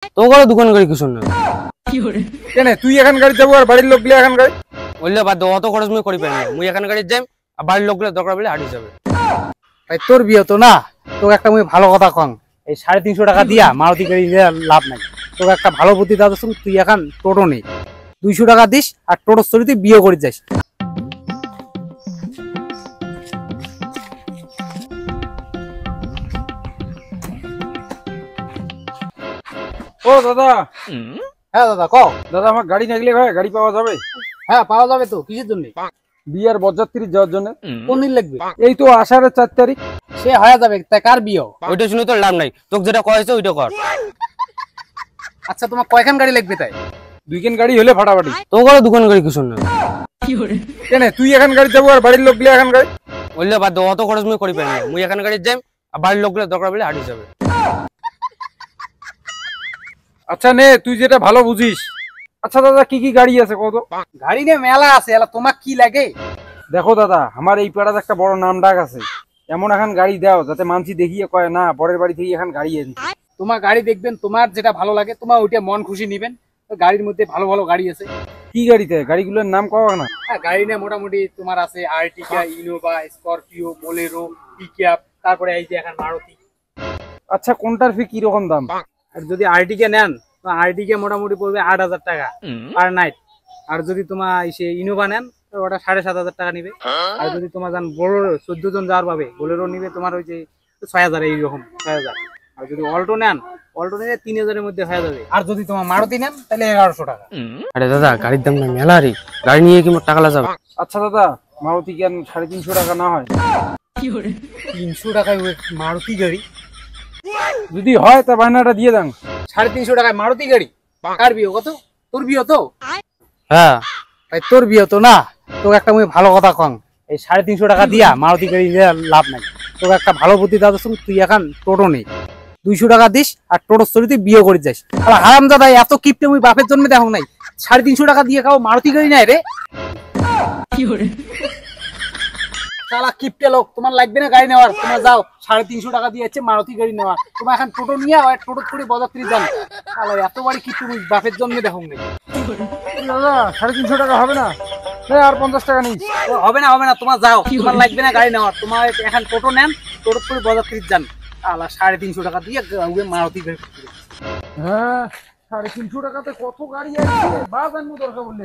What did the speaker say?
তোমার দোকান গাড়ি কিছু না কেন তুই এখন গাড়ি যাবো আর বাড়ির লোক গেলে এখন গাড়ি বললে বাদ অত খরচ মুই করি পাই না মুই এখন গাড়ি যাই আর বাড়ির লোকগুলো দরকার বলে হাঁটি যাবে। ভাই তোর বিয়ে তো না, তোকে একটা মুই ভালো কথা কং, এই 350 টাকা দিয়া মারুতি গাড়ি নিয়ে লাভ নাই। তোকে একটা ভালো বুদ্ধি দাও, তুই এখন টোটো নেই, 200 টাকা দিস আর টোটোর চড়িতে বিয়ে করে যাস। ও দাদা। হ্যাঁ দাদা কও। দাদা আমার গাড়ি থাকলে ভাই গাড়ি পাওয়া যাবে? হ্যাঁ পাওয়া যাবে তো, কিসের জন্য? বিয়ার বরযাত্রী যাওয়ার জন্য। কোন দিন লাগবে? এই তো আষাঢ়ের 4 তারিখ। সে হয়ে যাবে, তাই কার বিয়ে? ওইটা শুনে তো লাভ নাই, তোকে যেটা কয়েছে ওইটা কর। আচ্ছা তোমার কয়খান গাড়ি লাগবে? তাই 2 গাড়ি হলে ফাটাফাটি। তোমার দোকান গাড়ি কিছু না কেন তুই এখন গাড়ি যাবো আর বাড়ির লোক গেলে এখন গাড়ি বললে বাদ অত খরচ মুই করি পাই না মুই এখন গাড়ি যাই আর বাড়ির লোকগুলো দরকার বলে হাঁটি যাবে। আচ্ছা নে তুই যেটা ভালো বুঝিস। আচ্ছা দাদা কি কি গাড়ি আছে কত? গাড়ি নিয়ে মেলা আছে, এলা তোমার কি লাগে? দেখো দাদা আমার এই পাড়াতে একটা বড় নাম ডাক আছে, এমন এখন গাড়ি দাও যাতে মানসি দেখিয়ে কয় না পরের বাড়ি থেকে এখন গাড়ি এনেছি। তোমার গাড়ি দেখবেন, তোমার যেটা ভালো লাগে তোমার ওইটা মন খুশি নিবেন। গাড়ির মধ্যে ভালো ভালো গাড়ি আছে। কি গাড়িতে? গাড়িগুলোর নাম কওয়া না। হ্যাঁ গাড়ি নিয়ে মোটামুটি তোমার আছে আর্টিকা, ইনোভা, স্করপিও, বোলেরো, পিকআপ, তারপরে এই যে এখন মারুতি। আচ্ছা কোনটার ফি কি রকম দাম? আর যদি আর্টিকা নেন তো আর্টিকা মোটামুটি পড়বে 8,000 টাকা পার নাইট। আর যদি তোমার ইনোভা নেন তো ওটা 7,500 টাকা নিবে। আর যদি তোমার যান বোলেরো 14 জন যাওয়ার পাবে, বোলেরো নিবে তোমার ওই যে 6,000, এইরকম 6,000। আর যদি অল্টো নেন, অল্টো নিলে 3,000-এর মধ্যে হয়ে যাবে। আর যদি তোমার মারুতি নেন তাহলে 1,100 টাকা। আরে দাদা গাড়ির দাম না মেলা রে, গাড়ি নিয়ে কি মোট টাকা লাগাবে? আচ্ছা দাদা মারুতি কেন 350 টাকা না হয়? 300 টাকায় মারুতি গাড়ি? যদি হয় তা বায়নাটা দিয়ে দেন। 350 টাকায় মারুতি গাড়ি? কার বিয়ে? কত? তোর বিয়ে তো? হ্যাঁ ভাই তোর বিয়ে তো না, তোকে একটা মুই ভালো কথা কং, এই 350 টাকা দিয়া মারুতি গাড়ি নিয়ে লাভ নাই। তোকে একটা ভালো বুদ্ধি দাও, তুই এখন টোটো নেই, 200 টাকা দিস আর টোটোর চড়িতে বিয়ে করে যাস। আর হারাম দাদা এত কিপটে মুই বাপের জন্মে দেখো নাই। 350 টাকা দিয়ে খাও মারুতি গাড়ি নাই রে। শালা কিপটে লোক, তোমার লাগবে না গাড়ি নেওয়ার, তোমার যাও 350 টাকা দিয়ে যাচ্ছে মারুতি গাড়ি নেওয়া। তোমার এখন টোটো নিয়ে টোটো করে বরযাত্রী যান। শালা এত বাড়ি কিপটে মুই বাপের জন্মে দেখো নাই। দাদা 350 টাকা হবে না? আর 50 টাকা নিস। হবে না হবে না, তোমার যাও, তোমার লাগবে না গাড়ি নেওয়ার। তোমার এখন টোটো নেন, টোটো করে বরযাত্রী যান। আলা 350 টাকা দিয়ে মারুতি গাড়ি। হ্যাঁ 350 টাকাতে কত গাড়ি আছে, বাস আনবো দরকার বললে।